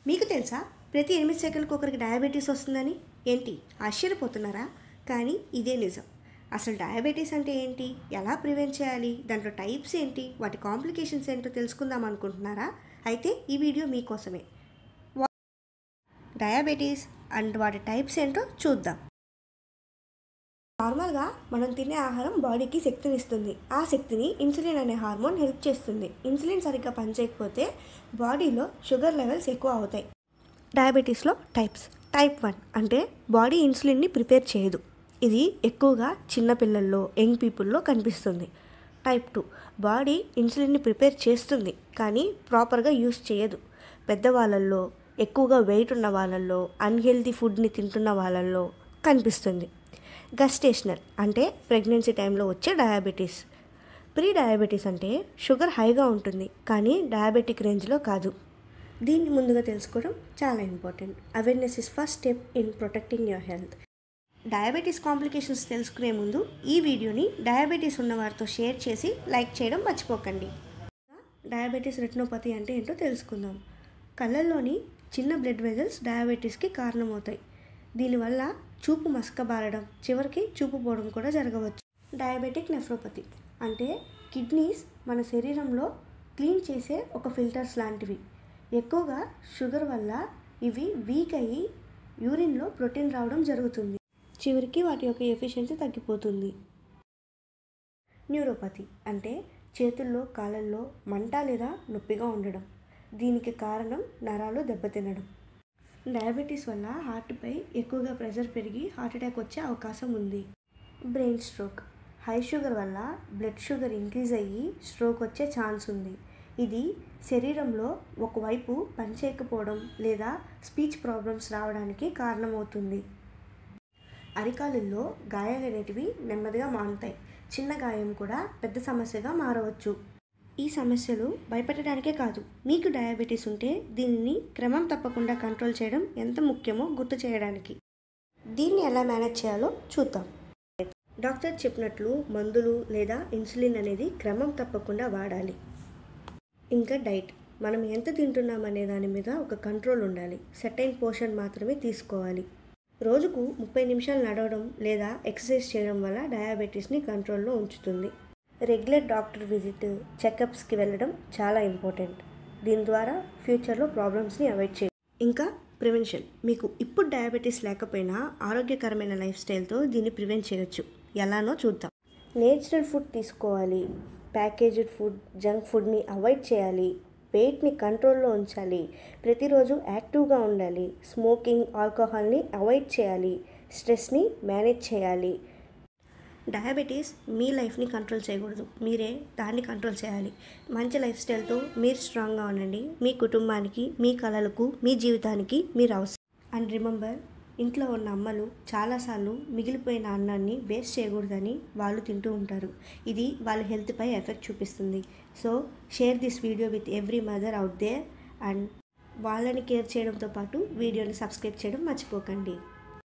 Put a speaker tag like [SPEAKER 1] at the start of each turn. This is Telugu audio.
[SPEAKER 1] మీకు తెలుసా ప్రతి 8 సెకన్లకు ఒకరికి డయాబెటీస్ వస్తుందని? ఏంటి ఆశ్చర్యపోతున్నారా? కానీ ఇదే నిజం. అసలు డయాబెటీస్ అంటే ఏంటి, ఎలా ప్రివెంట్ చేయాలి, దాంట్లో టైప్స్ ఏంటి, వాటి కాంప్లికేషన్స్ ఏంటో తెలుసుకుందాం అనుకుంటున్నారా? అయితే ఈ వీడియో మీకోసమే. డయాబెటీస్ అండ్ వాటి టైప్స్ ఏంటో చూద్దాం. నార్మల్గా మనం తినే ఆహారం బాడీకి శక్తిని ఇస్తుంది. ఆ శక్తిని ఇన్సులిన్ అనే హార్మోన్ హెల్ప్ చేస్తుంది. ఇన్సులిన్ సరిగ్గా పనిచేయకపోతే బాడీలో షుగర్ లెవెల్స్ ఎక్కువ అవుతాయి. డయాబెటీస్లో టైప్స్. టైప్ 1 అంటే బాడీ ఇన్సులిన్ని ప్రిపేర్ చేయదు. ఇది ఎక్కువగా చిన్నపిల్లల్లో, యంగ్ పీపుల్లో కనిపిస్తుంది. టైప్ 2 బాడీ ఇన్సులిన్ని ప్రిపేర్ చేస్తుంది కానీ ప్రాపర్గా యూస్ చేయదు. పెద్దవాళ్ళల్లో, ఎక్కువగా వెయిట్ ఉన్న వాళ్ళల్లో, అన్హెల్తీ ఫుడ్ని తింటున్న వాళ్ళల్లో కనిపిస్తుంది. గస్టేషనల్ అంటే ప్రెగ్నెన్సీ టైంలో వచ్చే డయాబెటీస్. ప్రీ డయాబెటీస్ అంటే షుగర్ హైగా ఉంటుంది కానీ డయాబెటిక్ రేంజ్లో కాదు. దీన్ని ముందుగా తెలుసుకోవడం చాలా important. Awareness is first step in protecting your health. Diabetes complications తెలుసుకునే ముందు ఈ వీడియోని డయాబెటీస్ ఉన్న వారితో షేర్ చేసి లైక్ చేయడం మర్చిపోకండి. డయాబెటీస్ రెటినోపతి అంటే ఏంటో తెలుసుకుందాం. కళ్ళల్లోని చిన్న బ్లడ్ వెజల్స్ డయాబెటీస్కి కారణమవుతాయి. దీనివల్ల చూపు మసకబారడం, చివరికి చూపు పోవడం కూడా జరగవచ్చు. డయాబెటిక్ నెఫ్రోపతి అంటే కిడ్నీస్ మన శరీరంలో క్లీన్ చేసే ఒక ఫిల్టర్స్ లాంటివి. ఎక్కువగా షుగర్ వల్ల ఇవి వీక్ అయ్యి యూరిన్లో ప్రోటీన్ రావడం జరుగుతుంది. చివరికి వాటి యొక్క ఎఫిషియన్సీ తగ్గిపోతుంది. న్యూరోపతి అంటే చేతుల్లో, కాళ్ళల్లో మంట లేదా నొప్పిగా ఉండడం. దీనికి కారణం నరాలు దెబ్బతినడం. డయాబెటీస్ వల్ల హార్ట్పై ఎక్కువగా ప్రెషర్ పెరిగి హార్ట్ అటాక్ వచ్చే అవకాశం ఉంది. బ్రెయిన్ స్ట్రోక్ హై షుగర్ వల్ల బ్లడ్ షుగర్ ఇంక్రీజ్ అయ్యి స్ట్రోక్ వచ్చే ఛాన్స్ ఉంది. ఇది శరీరంలో ఒకవైపు పనిచేయకపోవడం లేదా స్పీచ్ ప్రాబ్లమ్స్ రావడానికి కారణమవుతుంది. అరికాలుల్లో గాయాలు అనేటివి నెమ్మదిగా మానుతాయి. చిన్న గాయం కూడా పెద్ద సమస్యగా మారవచ్చు. ఈ సమస్యలు భయపెట్టడానికే కాదు, మీకు డయాబెటీస్ ఉంటే దీనిని క్రమం తప్పకుండా కంట్రోల్ చేయడం ఎంత ముఖ్యమో గుర్తు చేయడానికి. దీన్ని ఎలా మేనేజ్ చేయాలో చూద్దాం. డాక్టర్ చెప్పినట్లు మందులు లేదా ఇన్సులిన్ అనేది క్రమం తప్పకుండా వాడాలి. ఇంకా డైట్, మనం ఎంత తింటున్నాం అనే దాని మీద ఒక కంట్రోల్ ఉండాలి. సర్టైన్ పోర్షన్ మాత్రమే తీసుకోవాలి. రోజుకు 30 నిమిషాలు నడవడం లేదా ఎక్సర్సైజ్ చేయడం వల్ల డయాబెటీస్ని కంట్రోల్లో ఉంచుతుంది. రెగ్యులర్ డాక్టర్ విజిట్, చెకప్స్కి వెళ్ళడం చాలా ఇంపార్టెంట్. దీని ద్వారా ఫ్యూచర్లో ప్రాబ్లమ్స్ని అవాయిడ్ చేయాలి. ఇంకా ప్రివెన్షన్, మీకు ఇప్పుడు డయాబెటీస్ లేకపోయినా ఆరోగ్యకరమైన లైఫ్ స్టైల్తో దీన్ని ప్రివెంట్ చేయొచ్చు. ఎలానో చూద్దాం. నేచురల్ ఫుడ్ తీసుకోవాలి. ప్యాకేజ్డ్ ఫుడ్, జంక్ ఫుడ్ని అవాయిడ్ చేయాలి. వెయిట్ని కంట్రోల్లో ఉంచాలి. ప్రతిరోజు యాక్టివ్గా ఉండాలి. స్మోకింగ్, ఆల్కహాల్ని అవాయిడ్ చేయాలి. స్ట్రెస్ని మేనేజ్ చేయాలి. డయాబెటీస్ మీ లైఫ్ని కంట్రోల్ చేయకూడదు, మీరే దాన్ని కంట్రోల్ చేయాలి. మంచి లైఫ్ స్టైల్తో మీరు స్ట్రాంగ్గా ఉండండి. మీ కుటుంబానికి, మీ కలలకు, మీ జీవితానికి మీరు అవసరం. అండ్ రిమెంబర్, ఇంట్లో ఉన్న అమ్మలు చాలాసార్లు మిగిలిపోయిన అన్నాన్ని వేస్ట్ చేయకూడదని వాళ్ళు తింటూ ఉంటారు. ఇది వాళ్ళ హెల్త్పై ఎఫెక్ట్ చూపిస్తుంది. So share this video with every mother out there. And వాళ్ళని కేర్ చేయడంతో పాటు వీడియోని సబ్స్క్రైబ్ చేయడం మర్చిపోకండి.